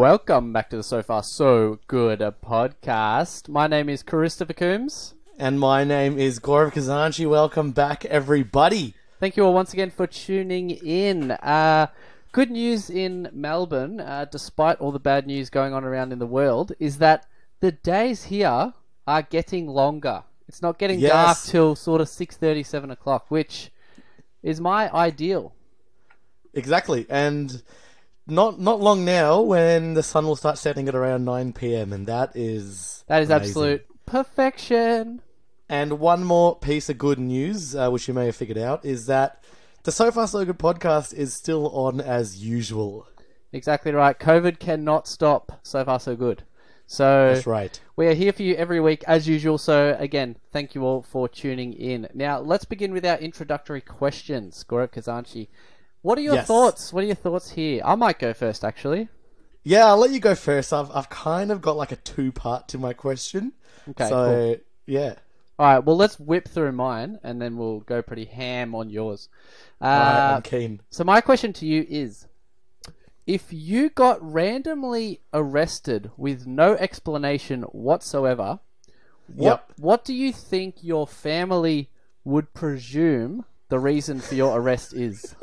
Welcome back to the So Far So Good podcast. My name is Christopher Coombs. And my name is Gaurav Khazanchi. Welcome back, everybody. Thank you all once again for tuning in. Good news in Melbourne, despite all the bad news going on around in the world, is that the days here are getting longer. It's not getting dark till sort of 6:30, 7 o'clock, which is my ideal. Exactly. And not long now when the sun will start setting at around 9 p.m. and that is amazing. Absolute perfection. And one more piece of good news, which you may have figured out, is that the So Far So Good podcast is still on as usual. Exactly right. COVID cannot stop So Far So Good. So that's right. We are here for you every week as usual. So again, thank you all for tuning in. Now let's begin with our introductory questions. Gaurav Khazanchi, what are your thoughts? What are your thoughts here? I might go first, actually. Yeah, I'll let you go first. I've kind of got like a two-part to my question. Okay. So cool. Yeah. All right. Well, let's whip through mine, and then we'll go pretty ham on yours. All right, I'm keen. So my question to you is: if you got randomly arrested with no explanation whatsoever, what do you think your family would presume the reason for your arrest is?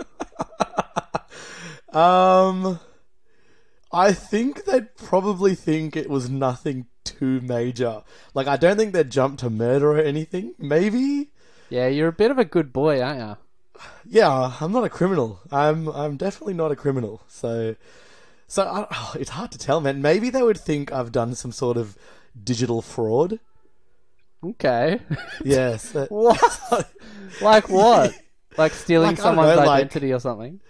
I think they'd probably think it was nothing too major. Like, I don't think they'd jump to murder or anything. Maybe? Yeah, you're a bit of a good boy, aren't you? Yeah, I'm not a criminal. I'm definitely not a criminal. So it's hard to tell, man. Maybe they would think I've done some sort of digital fraud. Okay. Yes. What? Like what? Like stealing someone's identity or something?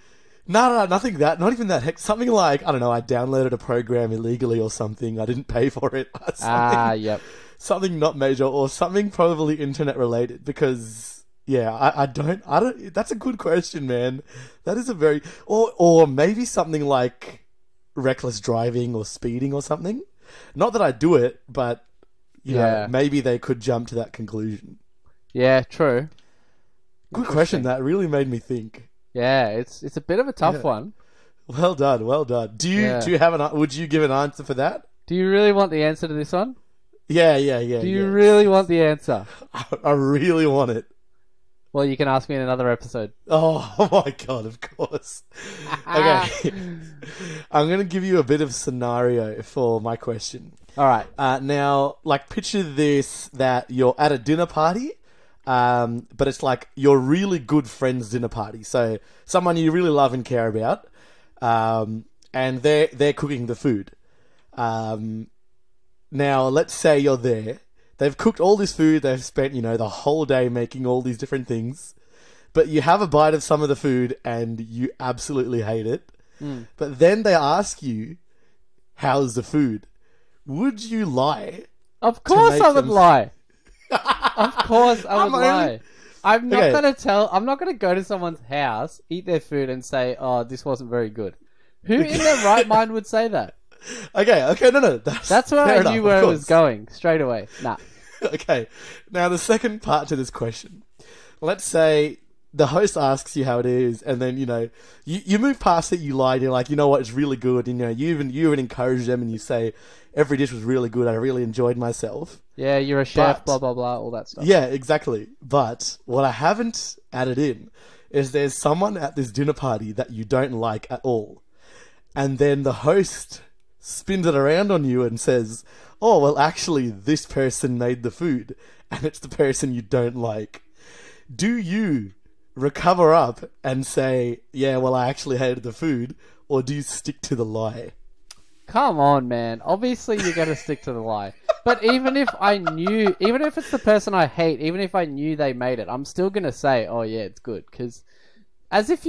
No, nothing that. Not even that. Heck, something like, I don't know, I downloaded a program illegally or something. I didn't pay for it. Yep. Something not major or something probably internet related because, yeah, I don't, that's a good question, man. That is a very, or maybe something like reckless driving or speeding or something. Not that I do it, but, you know, maybe they could jump to that conclusion. Yeah, true. Good question. That really made me think. Yeah, it's a bit of a tough one. Well done, well done. Do you have would you give an answer for that? Do you really want the answer to this one? Yeah. Do you really want the answer? I really want it. Well, you can ask me in another episode. Oh my god, of course. Okay. I'm going to give you a bit of scenario for my question. All right. Now, like, picture this, that you're at a dinner party. But it's like your really good friend's dinner party. So someone you really love and care about, and they're cooking the food. Now let's say you're there. They've cooked all this food. They've spent, the whole day making all these different things. But you have a bite of some of the food and you absolutely hate it. But then they ask you, "How's the food?" Would you lie? Of course I would lie. Of course I would lie. I'm not going to go to someone's house, eat their food and say, "Oh, this wasn't very good." Who in their right mind would say that? Okay, no. That's where I knew where it was going, straight away. Nah. Okay, now the second part to this question. Let's say the host asks you how it is, and then, you move past it, you lie, and you're like, "You know what, it's really good." And, you even encourage them and you say, "Every dish was really good, I really enjoyed myself." Yeah, you're a chef, blah, blah, blah, all that stuff. Yeah, exactly. But what I haven't added in is there's someone at this dinner party that you don't like at all. And then the host spins it around on you and says, "Oh, well, actually, this person made the food, and it's the person you don't like." Do you recover up and say, "Yeah, well, I actually hated the food," or do you stick to the lie? Come on, man. Obviously, you're going to stick to the lie. But even if it's the person I hate, even if I knew they made it, I'm still going to say, "Oh, yeah, it's good." Because as if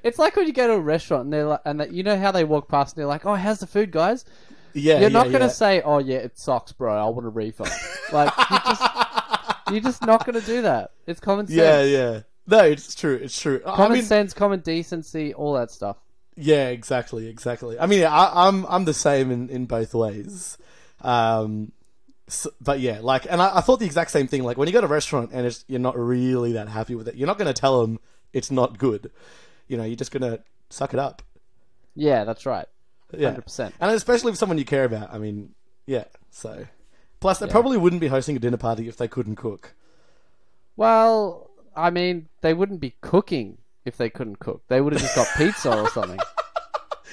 it's like when you go to a restaurant and they're like, you know how they walk past and they're like, "Oh, how's the food, guys?" Yeah, you're not going to say, "Oh, yeah, it sucks, bro. I want a refund." Like, you're just not going to do that. It's common sense. Yeah. No, it's true. Common sense, common decency, all that stuff. Yeah, exactly. I mean, I'm the same in both ways. But yeah, and I thought the exact same thing. Like, when you go to a restaurant and you're not really that happy with it, you're not going to tell them it's not good. You're just going to suck it up. Yeah, that's right. Yeah. 100%. And especially with someone you care about. I mean, yeah. So, plus they probably wouldn't be hosting a dinner party if they couldn't cook. Well, I mean, they wouldn't be cooking if they couldn't cook. They would have just got pizza or something.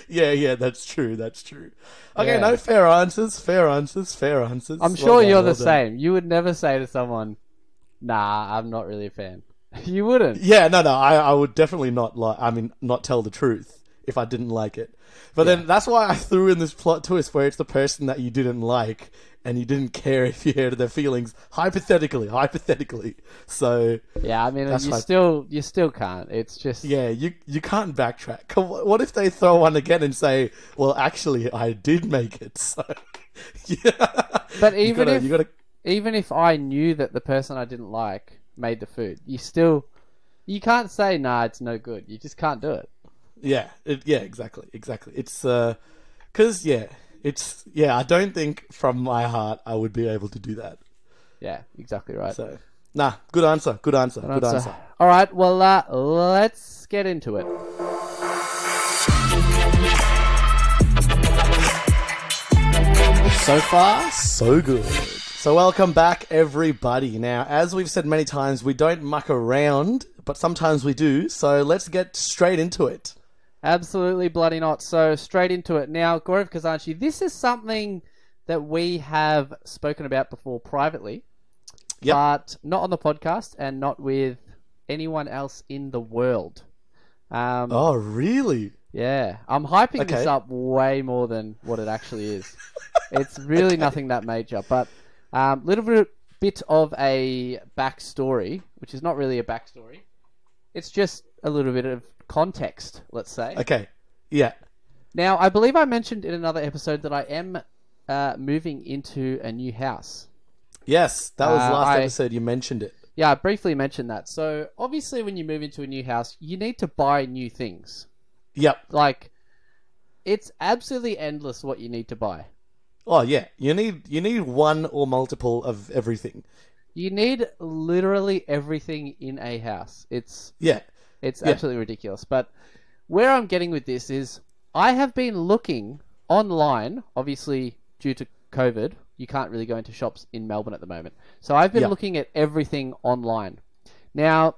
Yeah, that's true. Okay, Yeah. no, fair answers. I'm sure you're the same. You would never say to someone, "Nah, I'm not really a fan." You wouldn't. Yeah, no, I would definitely not tell the truth if I didn't like it. But then that's why I threw in this plot twist where it's the person that you didn't like and you didn't care if you hurt their feelings, hypothetically. So Yeah, I mean, you still can't. It's just you can't backtrack. What if they throw one again and say, "Well, actually, I did make it." So yeah. But even if I knew that the person I didn't like made the food, you can't say, "Nah, it's no good." You just can't do it. Yeah, exactly. It's I don't think from my heart I would be able to do that. Yeah, exactly right. So, nah, good answer. All right, well, let's get into it. So far, so good. So welcome back, everybody. Now, as we've said many times, we don't muck around, but sometimes we do. So let's get straight into it. Absolutely bloody not. So straight into it. Now, Gaurav Khazanchi, this is something that we have spoken about before privately, but not on the podcast and not with anyone else in the world. Oh, really? Yeah. I'm hyping this up way more than what it actually is. It's really nothing that major, but little bit of a backstory, which is not really a backstory. It's just a little bit of context, let's say. Okay. Yeah. Now, I believe I mentioned in another episode that I am moving into a new house. Yes, that was last episode. You mentioned it. Yeah, I briefly mentioned that. So, obviously, when you move into a new house, you need to buy new things. Yep. Like, it's absolutely endless what you need to buy. Oh, yeah. You need one or multiple of everything. You need literally everything in a house. It's absolutely ridiculous. But where I'm getting with this is I have been looking online, obviously due to COVID. You can't really go into shops in Melbourne at the moment. So I've been looking at everything online. Now,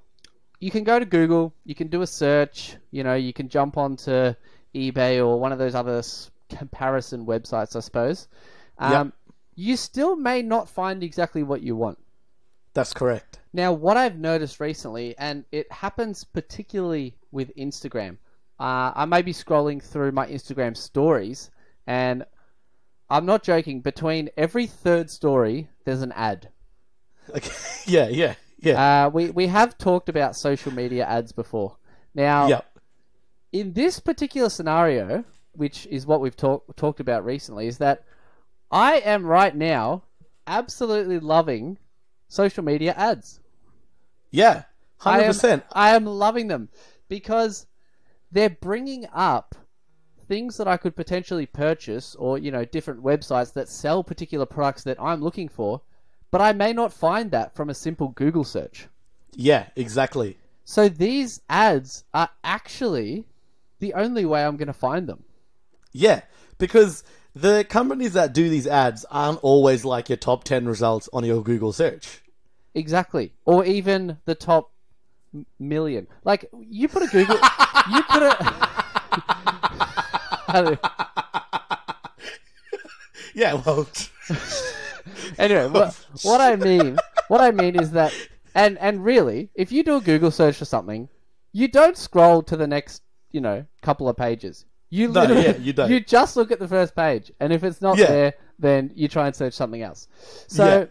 you can go to Google, you can do a search, you can jump onto eBay or one of those other comparison websites, I suppose. You still may not find exactly what you want. That's correct. Now, what I've noticed recently, and it happens particularly with Instagram, I may be scrolling through my Instagram stories, and I'm not joking, between every third story, there's an ad. Okay. Yeah. We have talked about social media ads before. Now, in this particular scenario, which is what we've talked about recently, is that I am right now absolutely loving social media ads. Yeah, 100%. I am loving them because they're bringing up things that I could potentially purchase or, different websites that sell particular products that I'm looking for, but I may not find that from a simple Google search. Yeah, exactly. So these ads are actually the only way I'm going to find them. Yeah, because the companies that do these ads aren't always like your top 10 results on your Google search. Exactly. Or even the top million. Like, you put a Google... Yeah, well... Anyway, what I mean is that... And really, if you do a Google search for something, you don't scroll to the next, couple of pages. You don't. You just look at the first page, and if it's not there, then you try and search something else. So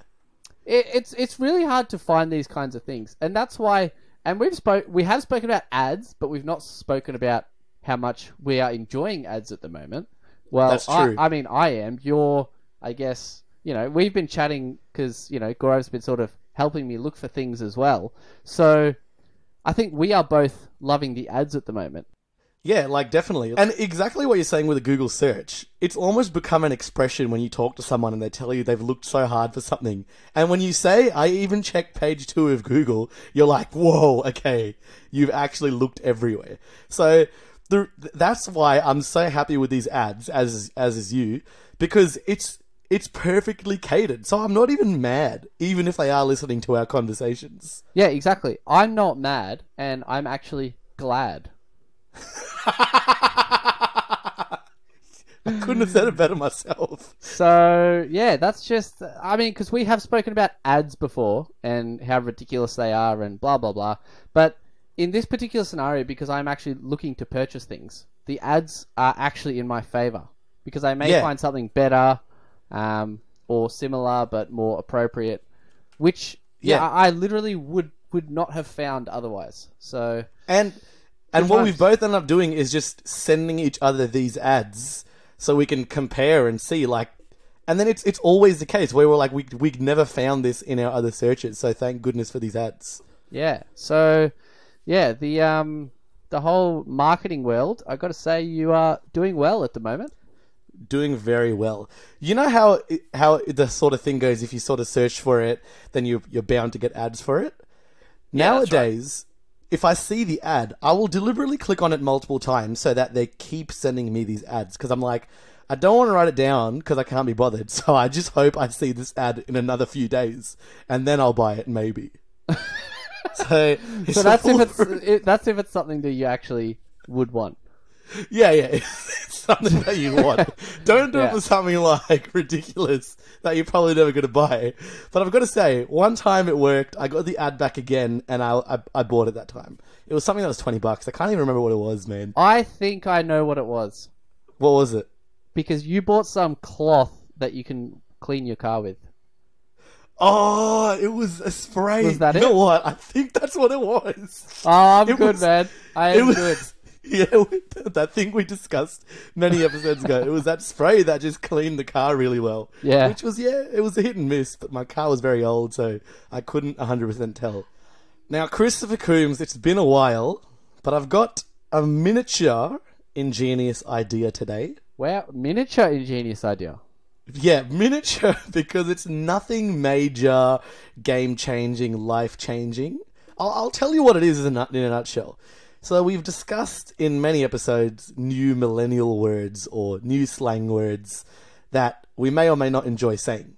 it's really hard to find these kinds of things, and that's why. And we have spoken about ads, but we've not spoken about how much we are enjoying ads at the moment. Well, that's true. I mean, I am. I guess, we've been chatting because, Gaurav's been sort of helping me look for things as well. So I think we are both loving the ads at the moment. Yeah, like definitely. And exactly what you're saying with a Google search, it's almost become an expression when you talk to someone and they tell you they've looked so hard for something. And when you say, I even checked page 2 of Google, you're like, whoa, okay, you've actually looked everywhere. So That's why I'm so happy with these ads, as is you, because it's perfectly catered. So I'm not even mad, even if they are listening to our conversations. Yeah, exactly. I'm not mad, and I'm actually glad. I couldn't have said it better myself. So, yeah, that's just... I mean, because we have spoken about ads before, and how ridiculous they are, and blah, blah, blah. But in this particular scenario, because I'm actually looking to purchase things, the ads are actually in my favor. Because I may find something better, or similar, but more appropriate. Which, I literally would not have found otherwise. So... And what we've both ended up doing is just sending each other these ads so we can compare and see, like, and then it's always the case where we're like, we never found this in our other searches, so thank goodness for these ads. Yeah. So, yeah, the whole marketing world, I got to say, you are doing well at the moment. Doing very well. You know how the sort of thing goes, if you sort of search for it, then you're bound to get ads for it? Yeah, nowadays, if I see the ad, I will deliberately click on it multiple times so that they keep sending me these ads. Because I'm like, I don't want to write it down because I can't be bothered. So I just hope I see this ad in another few days. And then I'll buy it, maybe. So that's if it's something that you actually would want. Yeah, it's something that you want. Don't do it for something like ridiculous that you're probably never going to buy. But I've got to say, one time it worked. I got the ad back again, and I bought it that time. It was something that was $20. I can't even remember what it was, man. I think I know what it was. What was it? Because you bought some cloth that you can clean your car with. Oh, it was a spray. Was that you know what? I think that's what it was. Oh, I'm good, man. I am good. Yeah, that thing we discussed many episodes ago. It was that spray that just cleaned the car really well. Yeah. Which was, it was a hit and miss, but my car was very old, so I couldn't 100% tell. Now, Christopher Coombs, it's been a while, but I've got a miniature ingenious idea today. Wow, miniature ingenious idea. Yeah, miniature, because it's nothing major, game-changing, life-changing. I'll tell you what it is in a nutshell. So we've discussed in many episodes new millennial words or new slang words that we may or may not enjoy saying.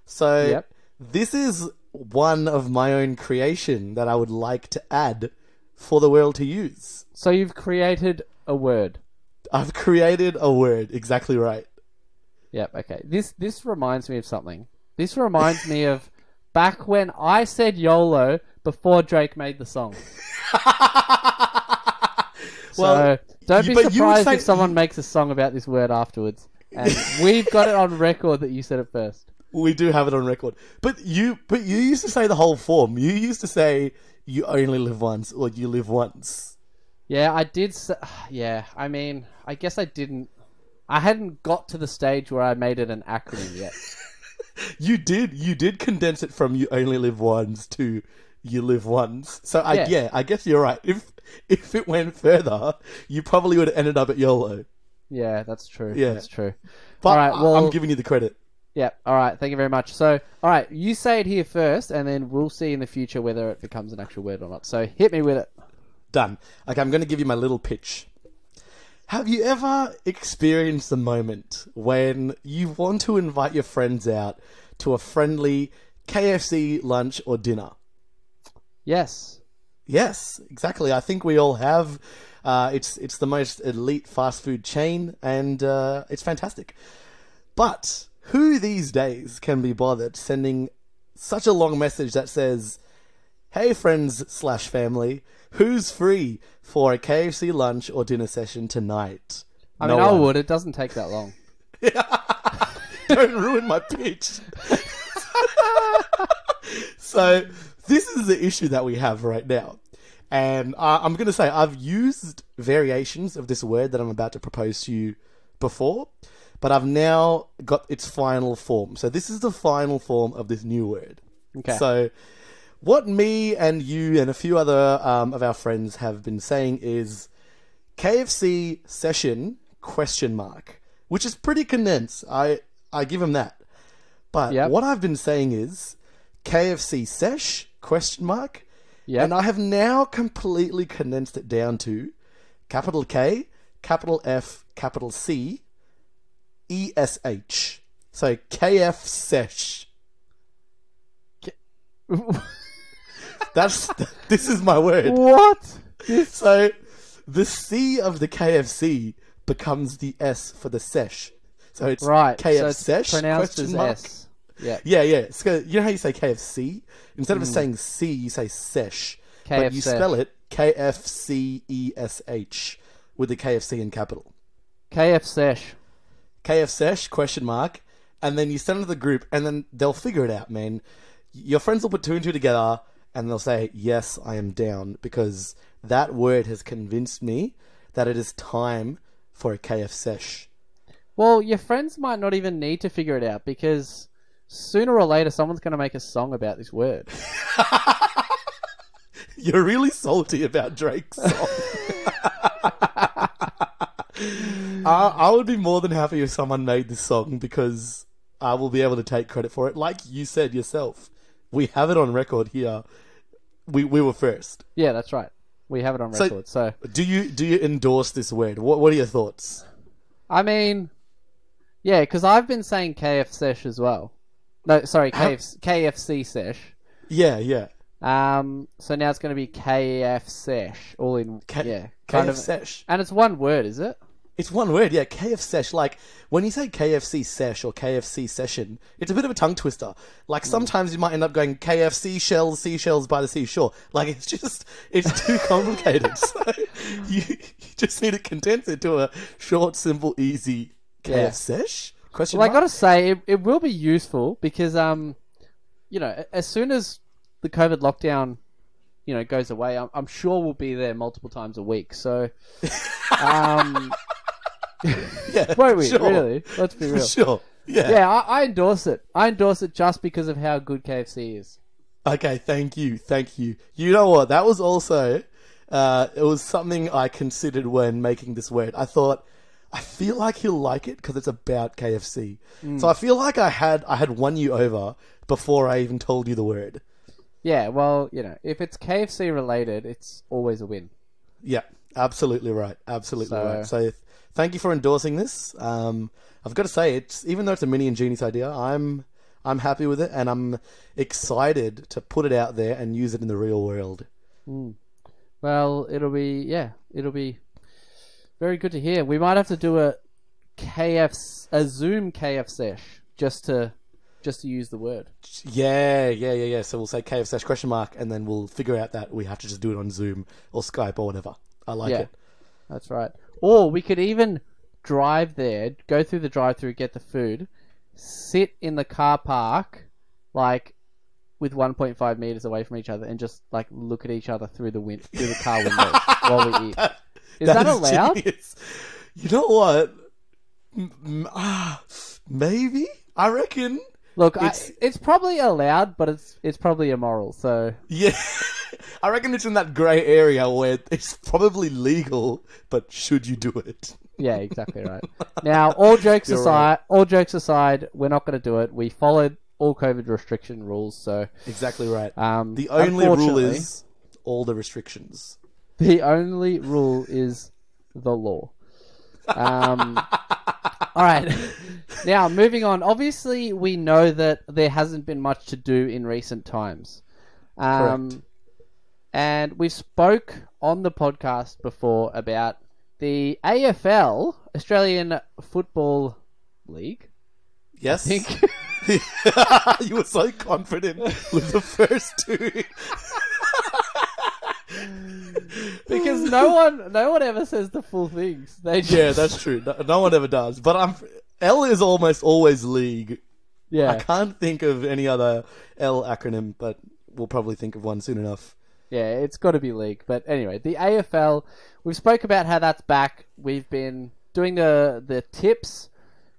So this is one of my own creation that I would like to add for the world to use. So you've created a word. I've created a word, exactly right. Yep, okay. This reminds me of something. This reminds me of back when I said YOLO before Drake made the song. So don't be surprised if someone makes a song about this word afterwards. And we've got it on record that you said it first. We do have it on record. But you used to say the whole form. You used to say you only live once or you live once. Yeah, I did say... Yeah, I mean, I guess I didn't... I hadn't got to the stage where I made it an acronym yet. You did condense it from you only live once to you live once. So I guess you're right. If it went further, you probably would have ended up at YOLO. Yeah, that's true. Yeah. That's true. But all right, well, I'm giving you the credit. Yeah, all right. Thank you very much. So, all right, you say it here first, and then we'll see in the future whether it becomes an actual word or not. So hit me with it. Done. Okay, I'm going to give you my little pitch. Have you ever experienced a moment when you want to invite your friends out to a friendly KFC lunch or dinner? Yes. Yes, exactly. I think we all have. It's the most elite fast food chain, and it's fantastic. But who these days can be bothered sending such a long message that says, "Hey friends/family, who's free for a KFC lunch or dinner session tonight?" I mean, I would. It doesn't take that long. Don't ruin my pitch. So this is the issue that we have right now. And I'm going to say I've used variations of this word that I'm about to propose to you before, but I've now got its final form. So this is the final form of this new word. Okay. So what me and you and a few other of our friends have been saying is KFC session ? Which is pretty condensed. I give him that. But what I've been saying is KFCesh ? Yep. And I have now completely condensed it down to capital K, capital F, capital C, ESH. So KFCesh. This is my word. What? So the C of the KFC becomes the S for the sesh. So it's Right. KFCesh. So it's pronounced as S. Yeah. Yeah. So you know how you say KFC? Instead of saying C, you say sesh. But you spell it KFCESH with the KFC in capital. KFCesh. KFCesh, question mark. And then you send it to the group, and then they'll figure it out, man. Your friends will put two and two together, and they'll say, yes, I am down, because that word has convinced me that it is time for a KFCesh. Well, your friends might not even need to figure it out, because sooner or later someone's going to make a song about this word. You're really salty about Drake's song. I would be more than happy if someone made this song, because I will be able to take credit for it. Like you said yourself, we have it on record here. We were first. Yeah, that's right. We have it on record. So do you endorse this word? What are your thoughts? I mean, yeah, because I've been saying KFCesh as well. No, sorry, KFCesh. Yeah. So now it's going to be KFCesh, all in. Yeah, KFCesh. And it's one word, is it? It's one word, yeah. KFCesh. Like when you say KFC sesh or KFC session, it's a bit of a tongue twister. Like sometimes you might end up going KFC shells, seashells by the seashore. Like it's too complicated. So you just need to condense it to a short, simple, easy KFCesh. Question Well, mark? I got to say it will be useful because as soon as the COVID lockdown goes away, I'm sure we'll be there multiple times a week. So. Yeah, won't we? sure. Really? Let's be real. Sure. Yeah. Yeah, I endorse it. I endorse it just because of how good KFC is. Okay, thank you. You know what? That was also, it was something I considered when making this word. I feel like he'll like it because it's about KFC. So I feel like I had won you over before I even told you the word. Yeah, well, if it's KFC related, it's always a win. Yeah, absolutely right. Right. So thank you for endorsing this. I've got to say, even though it's a mini ingenious idea, I'm happy with it, and I'm excited to put it out there and use it in the real world. Well, it'll be very good to hear. We might have to do a Zoom KFCesh just to use the word. Yeah. So we'll say KFCesh question mark, and then we'll figure out that we have to just do it on Zoom or Skype or whatever. I like it. That's right. Or we could even drive there, go through the drive-through, get the food, sit in the car park, like with 1.5 meters away from each other, and just like look at each other through the car window while we eat. Is that allowed? Genius. You know what? Maybe. I reckon. Look, it's probably allowed, but it's probably immoral. So yeah. I reckon it's in that grey area where it's probably legal, but should you do it? Yeah, exactly right. Now, all jokes aside, we're not going to do it. We followed all COVID restriction rules, so exactly right. The only rule is all the restrictions. The only rule is the law. All right. Now, moving on. Obviously, we know that there hasn't been much to do in recent times. Correct. And we spoke on the podcast before about the AFL, Australian Football League. Yes. I think. You were so confident with the first two. Because no one ever says the full things. Yeah, that's true. No one ever does. But L is almost always league. Yeah. I can't think of any other L acronym, but we'll probably think of one soon enough. Yeah, it's got to be league. But anyway, the AFL, we've spoke about how that's back. We've been doing the tips.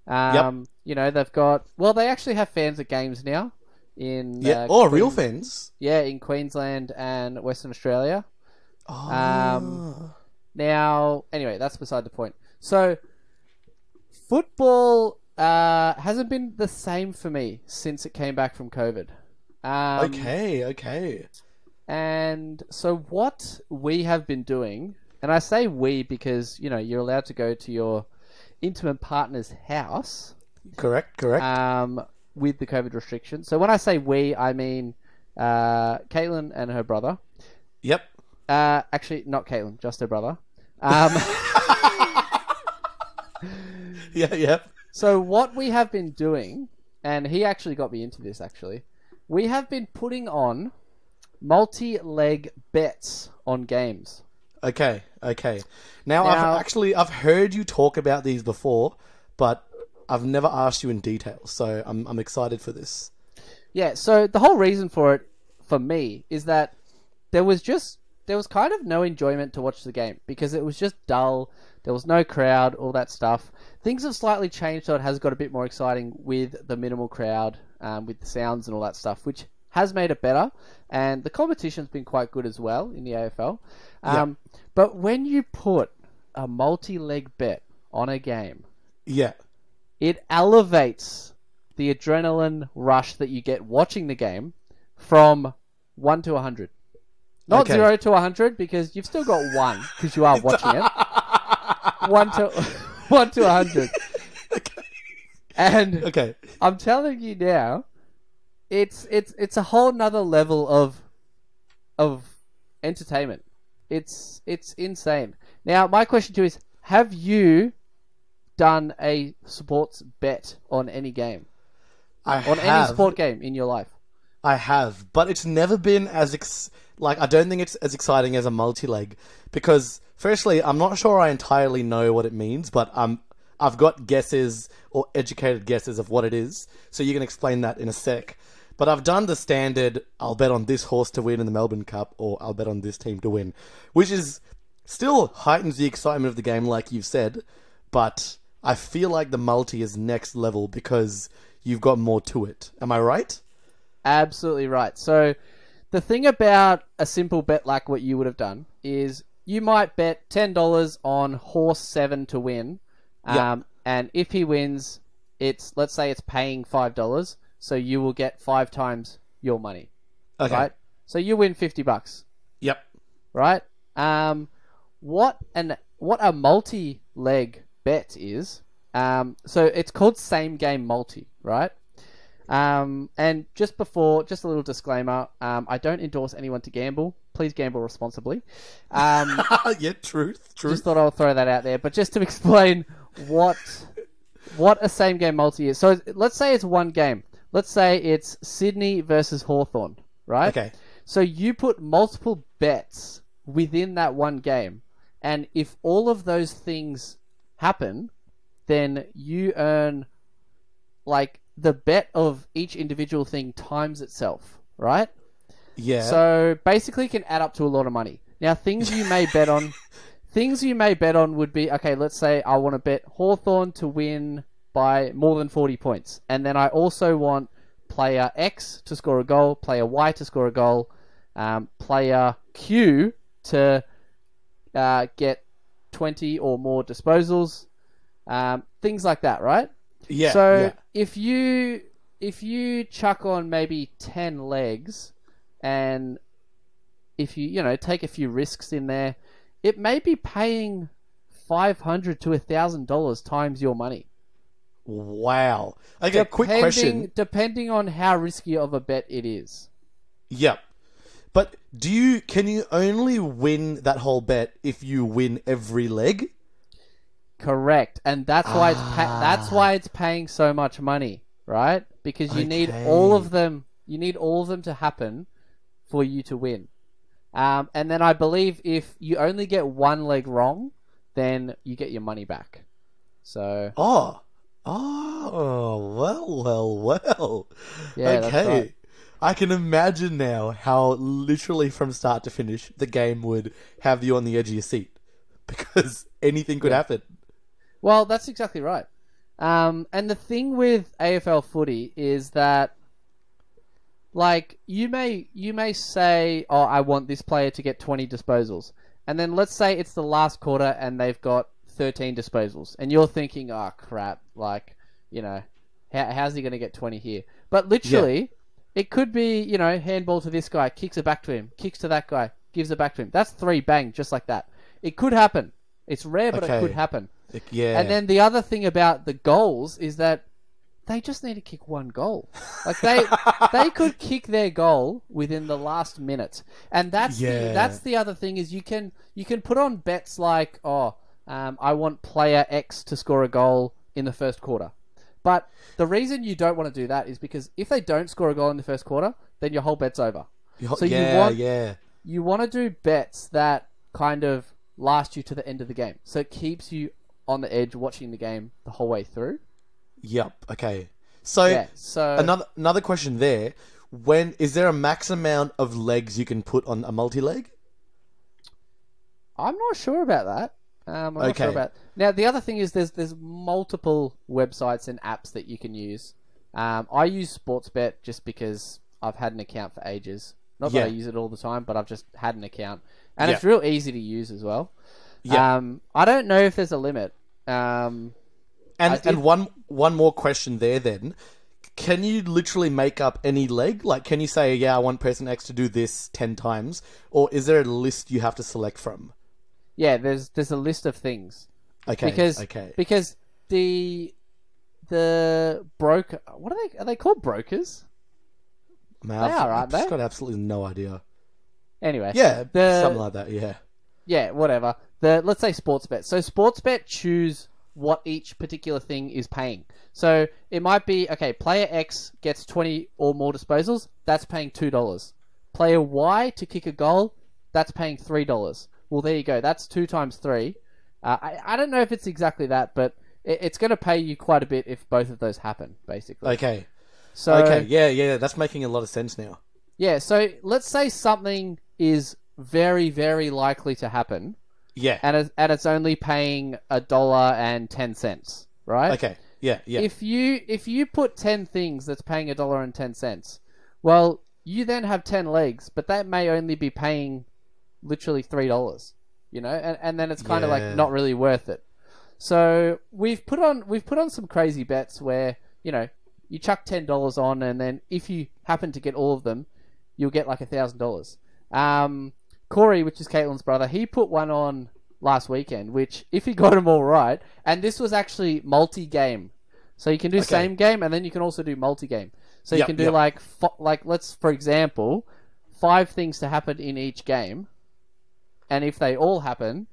Yep. They actually have fans at games now. Real fans? Yeah, in Queensland and Western Australia. Oh. Now, anyway, that's beside the point. So, football hasn't been the same for me since it came back from COVID. Okay. And so what we have been doing and I say we because, you know, you're allowed to go to your intimate partner's house. Correct. With the COVID restrictions. So when I say we, I mean Caitlin and her brother. Yep. Actually, not Caitlin, just her brother. Yeah. So what we have been doing, and he actually got me into this actually, we have been putting on multi-leg bets on games. Okay. Now I've heard you talk about these before, but I've never asked you in detail, so I'm excited for this. Yeah, so the whole reason for it, for me, is that there was kind of no enjoyment to watch the game because it was just dull. There was no crowd, all that stuff. Things have slightly changed, so it has got a bit more exciting with the minimal crowd, with the sounds and all that stuff, which has made it better. And the competition's been quite good as well in the AFL. But when you put a multi-leg bet on a game, it elevates the adrenaline rush that you get watching the game from 1 to 100. Not 0 to 100 because you've still got 1 because you are watching it. 1 to 100. And I'm telling you now, it's a whole nother level of entertainment. It's insane. Now, my question to you is, have you done a sports bet on any game? Any sport game in your life? I have, but it's never been as I don't think it's as exciting as a multi-leg because, firstly, I'm not sure I entirely know what it means, but I've got guesses or educated guesses of what it is, so you can explain that in a sec. But I've done the standard, I'll bet on this horse to win in the Melbourne Cup, or I'll bet on this team to win, which is still heightens the excitement of the game, like you've said, but I feel like the multi is next level because you've got more to it. Am I right? Absolutely right. So the thing about a simple bet like what you would have done is you might bet $10 on horse 7 to win. And if he wins, let's say it's paying $5. So you will get 5 times your money. Okay. Right? So you win $50. Yep. Right? What a multi-leg bet is, so it's called same game multi, right? And just a little disclaimer, I don't endorse anyone to gamble. Please gamble responsibly. Yeah, truth. Just thought I'll throw that out there. But just to explain what a same game multi is. So let's say it's one game. Let's say it's Sydney versus Hawthorn, right? Okay. So you put multiple bets within that one game. And if all of those things happen, then you earn like the bet of each individual thing times itself, right? Yeah. So basically it can add up to a lot of money. Now things you may bet on would be, okay, let's say I want to bet Hawthorn to win by more than 40 points. And then I also want player X to score a goal, player Y to score a goal, player Q to get 20 or more disposals, things like that, right? Yeah. So if you chuck on maybe 10 legs, and if you take a few risks in there, it may be paying $500 to $1,000 times your money. Wow. Okay, quick question. Depending on how risky of a bet it is. Yep. But can you only win that whole bet if you win every leg? Correct, and that's why it's paying so much money, right? Because you need all of them. You need all of them to happen for you to win. And then I believe if you only get one leg wrong, then you get your money back. So. Well. Yeah, okay. That's right. I can imagine now how literally from start to finish the game would have you on the edge of your seat because anything could happen. Well, that's exactly right. And the thing with AFL footy is that, like, you may say, oh, I want this player to get 20 disposals. And then let's say it's the last quarter and they've got 13 disposals. And you're thinking, oh, crap, like, how's he going to get 20 here? But literally, it could be, handball to this guy, kicks it back to him, kicks to that guy, gives it back to him. That's 3 bang, just like that. it could happen. It's rare, but Okay. it could happen. Yeah. And then the other thing about the goals is that they just need to kick one goal. Like they could kick their goal within the last minute, and that's the other thing is you can put on bets like I want player X to score a goal in the first quarter. But the reason you don't want to do that is because if they don't score a goal in the first quarter, then your whole bet's over. You want to do bets that kind of last you to the end of the game, so it keeps you on the edge watching the game the whole way through. Yep. Okay. So another question there. Is there a max amount of legs you can put on a multi-leg? I'm not sure about that. I'm not sure about. Now the other thing is there's multiple websites and apps that you can use. I use Sportsbet just because I've had an account for ages. Not that I use it all the time, but I've just had an account, and it's real easy to use as well. Yeah. I don't know if there's a limit. And one more question there then. Can you literally make up any leg? Like, can you say, I want person X to do this 10 times? Or is there a list you have to select from? Yeah, there's a list of things. Okay. Because the broker, are they called brokers? Man, I've just got absolutely no idea. Anyway. Yeah, something like that, yeah. Yeah, whatever. Let's say Sportsbet. So Sportsbet choose what each particular thing is paying. So it might be, player X gets 20 or more disposals, that's paying $2. Player Y to kick a goal, that's paying $3. Well, there you go. That's 2 times 3. I don't know if it's exactly that, but it's going to pay you quite a bit if both of those happen, basically. Okay. Yeah, that's making a lot of sense now. Yeah, so let's say something is very, very likely to happen. Yeah. And it's only paying $1.10, right? Okay. Yeah. If you put 10 things that's paying $1.10, well, you then have 10 legs, but that may only be paying literally $3, and then it's kind of like not really worth it. So we've put on some crazy bets where, you chuck $10 on, and then if you happen to get all of them, you'll get like $1,000. Corey, which is Caitlin's brother, he put one on last weekend, which if he got them all right, and this was actually multi-game. So you can do same game, and then you can also do multi-game. So you can do let's, for example, 5 things to happen in each game. And if they all happen,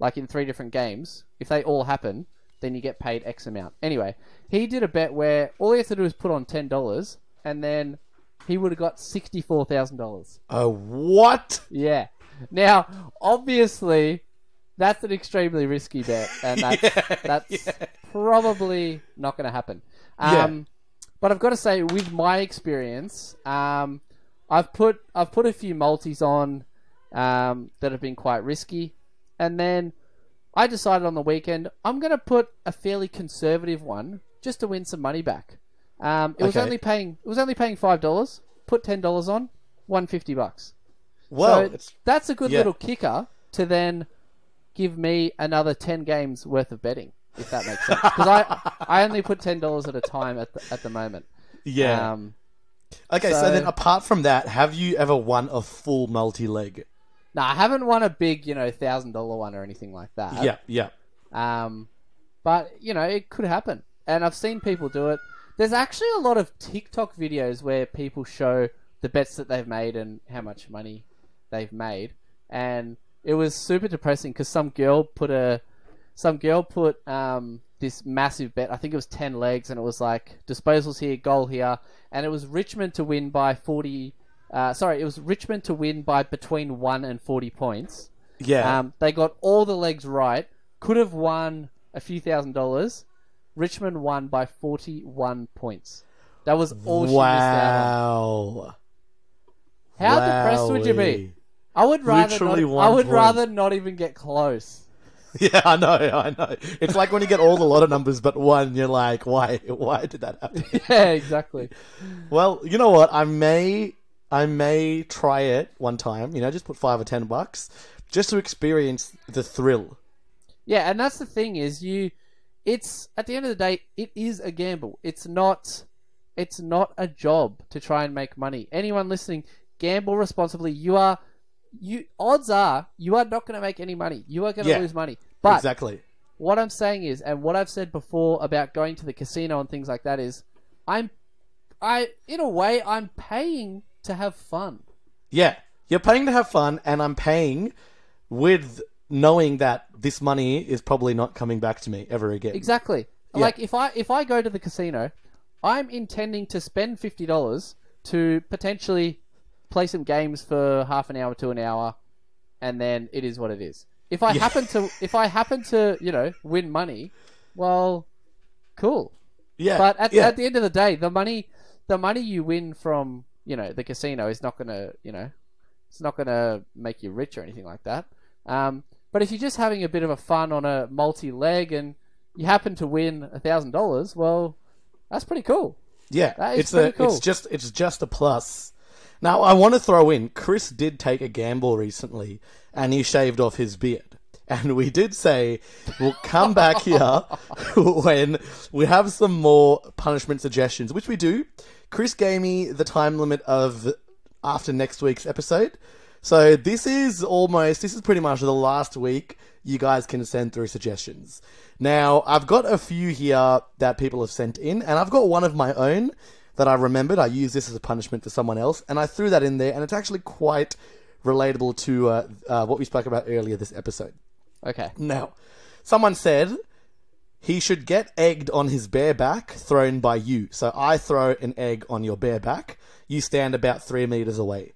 like in 3 different games, if they all happen, then you get paid X amount. Anyway, he did a bet where all he has to do is put on $10, and then he would have got $64,000. Oh, what? Yeah. Now, obviously, that's an extremely risky bet, and that's probably not going to happen. But I've got to say, with my experience, I've put a few multis on that have been quite risky, and then I decided on the weekend I'm going to put a fairly conservative one just to win some money back. It was only paying $5. Put $10 on, won $50. Well, so that's a good little kicker to then give me another 10 games worth of betting, if that makes sense. Because I only put $10 at a time at the moment. Yeah. So then apart from that, have you ever won a full multi-leg? No, I haven't won a big, $1,000 one or anything like that. Yeah. But, it could happen. And I've seen people do it. There's actually a lot of TikTok videos where people show the bets that they've made and how much money they've made. And it was super depressing because some girl put this massive bet. I think it was 10 legs, and it was like disposals here, goal here, and it was Richmond to win by 40. It was Richmond to win by between 1 and 40 points. Yeah. They got all the legs right. Could have won a few $1,000s. Richmond won by 41 points. That was all she missed out on. How depressed would you be? I would rather not even get close. Yeah, I know. It's like when you get all the lot of numbers but one, you're like, why did that happen? Yeah, exactly. Well, you know what? I may try it one time, just put $5 or $10 just to experience the thrill. Yeah, and that's the thing is it's at the end of the day, it is a gamble. It's not a job to try and make money. Anyone listening, gamble responsibly. You are odds are you are not going to make any money. You are going to lose money. But exactly. what I'm saying is, and what I've said before about going to the casino and things like that is, in a way, I'm paying to have fun. Yeah, you're paying to have fun, and I'm paying with knowing that this money is probably not coming back to me ever again. Exactly. Yeah. Like if I go to the casino, I'm intending to spend $50 to potentially play some games for half an hour to an hour, and then it is what it is. If I happen to win money, well, cool. Yeah. But at the end of the day, the money you win from the casino is not gonna it's not gonna make you rich or anything like that. But if you're just having a bit of a fun on a multi-leg and you happen to win $1,000, well, that's pretty cool. Yeah, it's pretty cool. It's just a plus. Now, I want to throw in, Chris did take a gamble recently, and he shaved off his beard. And we did say we'll come back here when we have some more punishment suggestions, which we do. Chris gave me the time limit of after next week's episode. So this is pretty much the last week you guys can send through suggestions. Now, I've got a few here that people have sent in, and I've got one of my own that I remembered. I used this as a punishment for someone else, and I threw that in there, and it's actually quite relatable to what we spoke about earlier this episode. Okay. Now, someone said he should get egged on his bare back thrown by you. So I throw an egg on your bare back. You stand about 3 meters away.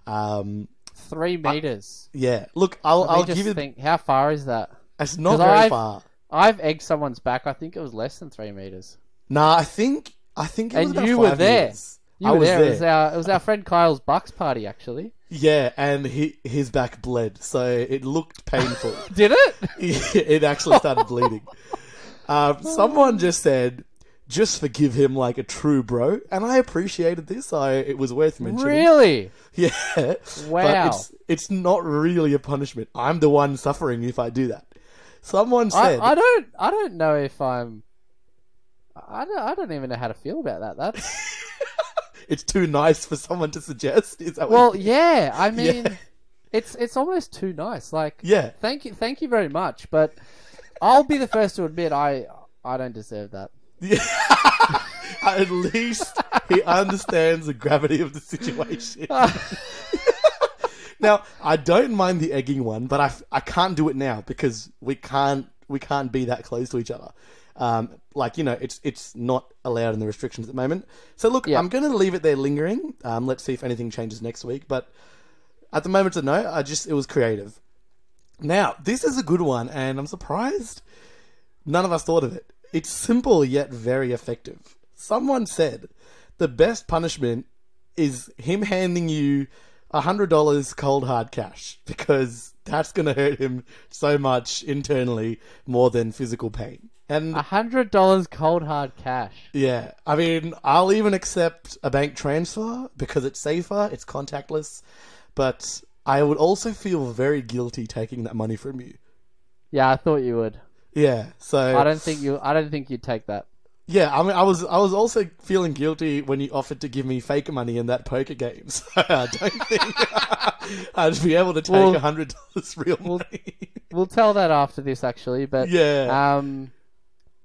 3 meters. Yeah. Look, I'll give you... think, how far is that? It's not very far. I've egged someone's back. I think it was less than 3 meters. Nah, I think it was and about you 5 were there. meters. You were there. It was our friend Kyle's Bucks party, actually. Yeah, and his back bled, so it looked painful. Did it? It actually started bleeding. Someone just said, just forgive him like a true bro, and I appreciated this, so it was worth mentioning. Really? Yeah. Wow. But it's not really a punishment. I'm the one suffering if I do that. Someone said... I don't know if I'm... I don't even know how to feel about that. That's... It's too nice for someone to suggest. Is that well, yeah. I mean, it's almost too nice. Like, yeah. Thank you very much. But I'll be the first to admit I don't deserve that. Yeah. At least he understands the gravity of the situation. Now, I don't mind the egging one, but I can't do it now because we can't be that close to each other. It's not allowed in the restrictions at the moment. So look, I'm going to leave it there lingering. Let's see if anything changes next week. But at the moment, it's a no. It was creative. Now, this is a good one, and I'm surprised none of us thought of it. It's simple yet very effective. Someone said the best punishment is him handing you $100 cold hard cash because that's going to hurt him so much internally more than physical pain. And $100 cold hard cash. Yeah. I mean, I'll even accept a bank transfer because it's safer, it's contactless, but I would also feel very guilty taking that money from you. Yeah, I thought you would. Yeah. So I don't think you'd take that. Yeah, I mean, I was also feeling guilty when you offered to give me fake money in that poker game. So I don't think I'd be able to take $100 real money. We'll tell that after this, actually. But yeah.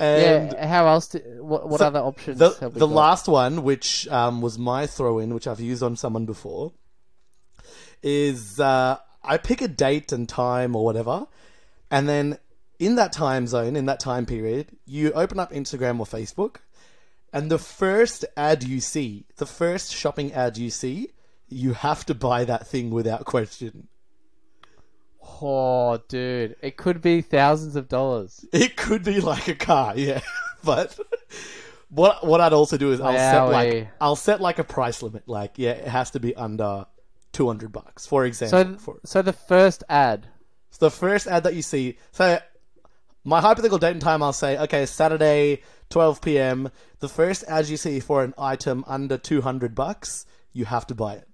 How else? What other options have we got? The last one, which was my throw-in, which I've used on someone before, is I pick a date and time or whatever, and then in that time zone, in that time period, you open up Instagram or Facebook, and the first ad you see, the first shopping ad you see, you have to buy that thing without question. Oh, dude. It could be thousands of dollars. It could be like a car, yeah. But what I'd also do is I'll set like a price limit. Like, yeah, it has to be under $200, for example. So the first ad. So the first ad that you see. So my hypothetical date and time, I'll say, okay, Saturday, 12 p.m. The first ad you see for an item under $200, you have to buy it.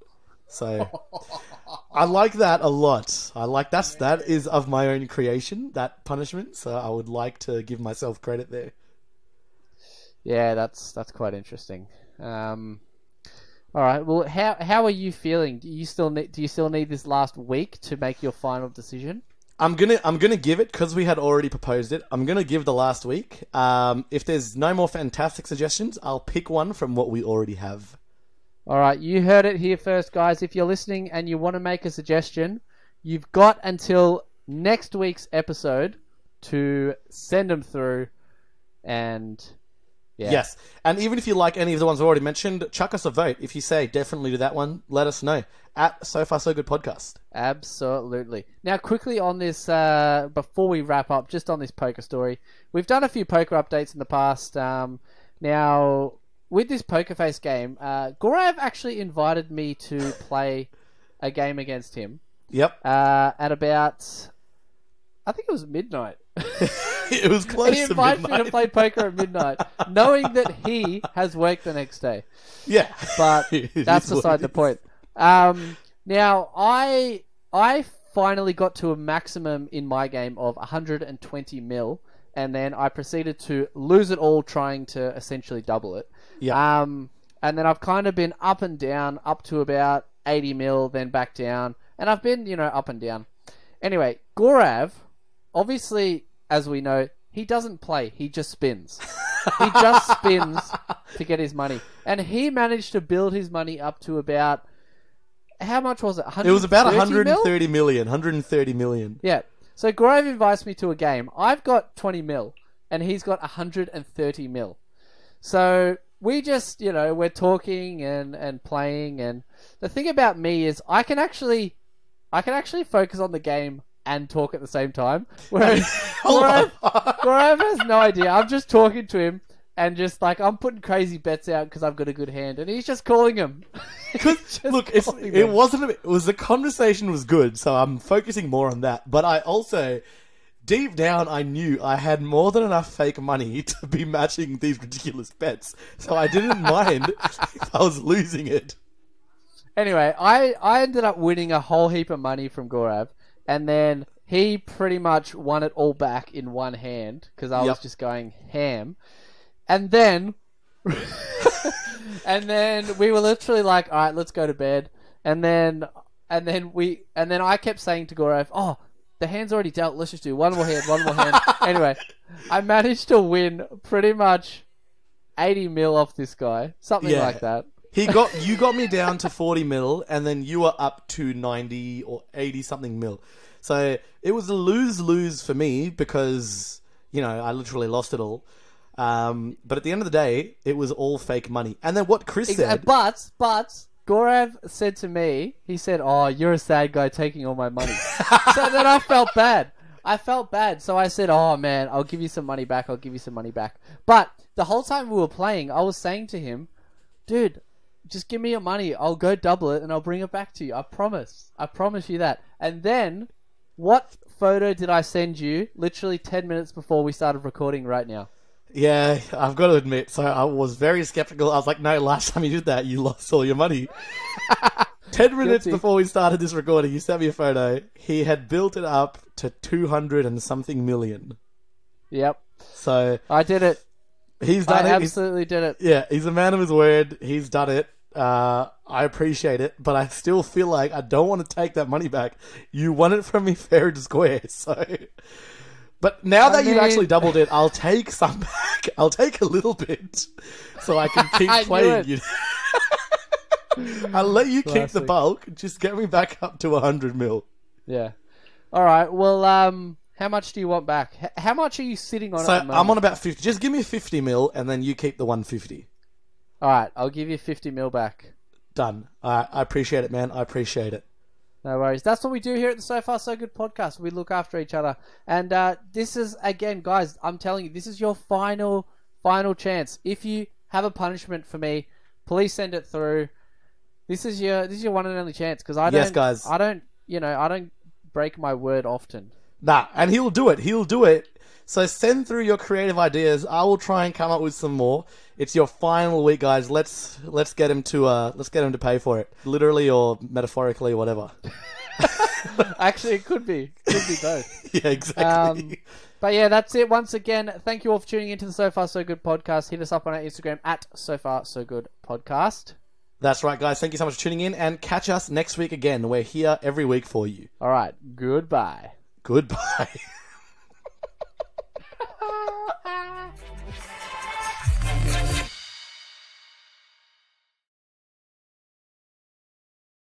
So I like that a lot. That is of my own creation, that punishment. So I would like to give myself credit there. Yeah, that's quite interesting. All right. Well, how are you feeling? Do you still need this last week to make your final decision? I'm gonna give it, because we had already proposed it. I'm gonna give the last week. If there's no more fantastic suggestions, I'll pick one from what we already have. All right. You heard it here first, guys. If you're listening and you want to make a suggestion, you've got until next week's episode to send them through, and yeah. Yes, and even if you like any of the ones I already mentioned, chuck us a vote. If you say definitely do that one, let us know at So Far So Good Podcast. Absolutely. Now, quickly on this, before we wrap up, just on this poker story, we've done a few poker updates in the past. Now, with this Poker Face game, Gaurav actually invited me to play a game against him. Yep. At about, I think it was midnight. It was close to midnight. He invited me to play poker at midnight, knowing that he has work the next day. Yeah. But that's beside the point. Now, I finally got to a maximum in my game of 120 mil, and then I proceeded to lose it all trying to essentially double it. Yeah. And then I've kind of been up and down, up to about 80 mil, then back down. And I've been, up and down. Anyway, Gaurav, obviously, as we know, he doesn't play. He just spins. He just spins to get his money. And he managed to build his money up to about... How much was it? It was about 130 million. 130 million. Yeah. So Gaurav invites me to a game. I've got 20 mil, and he's got 130 mil. So we just, we're talking and playing. And the thing about me is I can actually focus on the game and talk at the same time. Whereas Gaurav has no idea. I'm just talking to him and just I'm putting crazy bets out because I've got a good hand, and he's just calling him. Look, the conversation was good, so I'm focusing more on that. But I also, deep down, I knew I had more than enough fake money to be matching these ridiculous bets, so I didn't mind if I was losing it. Anyway, I ended up winning a whole heap of money from Gaurav, and then he pretty much won it all back in one hand because I was just going ham. And then we were literally like, all right, let's go to bed. And then I kept saying to Gaurav, oh, the hand's already dealt. Let's just do one more hand. Anyway, I managed to win pretty much 80 mil off this guy, something like that. You got me down to 40 mil, and then you were up to 90 or 80 something mil. So it was a lose-lose for me because, I literally lost it all. But at the end of the day, it was all fake money. And then what Chris said... But Gaurav said to me, he said, oh, you're a sad guy taking all my money. So then I felt bad. So I said, oh, man, I'll give you some money back. But the whole time we were playing, I was saying to him, dude, just give me your money. I'll go double it and I'll bring it back to you. I promise you that. And then, what photo did I send you literally 10 minutes before we started recording right now? Yeah, I've got to admit, so I was very skeptical. I was like, no, last time you did that, you lost all your money. 10 minutes before we started this recording, you sent me a photo. He had built it up to 200 and something million. Yep. So I did it. He's done it. I absolutely did it. Yeah, he's a man of his word. He's done it. I appreciate it, but I still feel like I don't want to take that money back. You won it from me fair and square, so... But now that you've actually doubled it, I'll take some back. I'll take a little bit so I can keep playing you. I'll let you keep the bulk. Just get me back up to 100 mil. Yeah. All right. Well, how much do you want back? How much are you sitting on at the moment? I'm on about 50. Just give me 50 mil and then you keep the 150. All right. I'll give you 50 mil back. Done. I appreciate it, man. I appreciate it. No worries. That's what we do here at the So Far So Good podcast. We look after each other. And this is, again, guys, I'm telling you, this is your final chance. If you have a punishment for me, please send it through. This is your one and only chance because I don't break my word often. Nah, and he'll do it. So send through your creative ideas. I will try and come up with some more. It's your final week, guys. Let's get him to pay for it, literally or metaphorically, whatever. Actually, it could be both. Yeah, exactly. But yeah, that's it. Once again, thank you all for tuning into the So Far So Good podcast. Hit us up on our Instagram at So Far So Good podcast. That's right, guys. Thank you so much for tuning in, and catch us next week again. We're here every week for you. All right. Goodbye. Goodbye.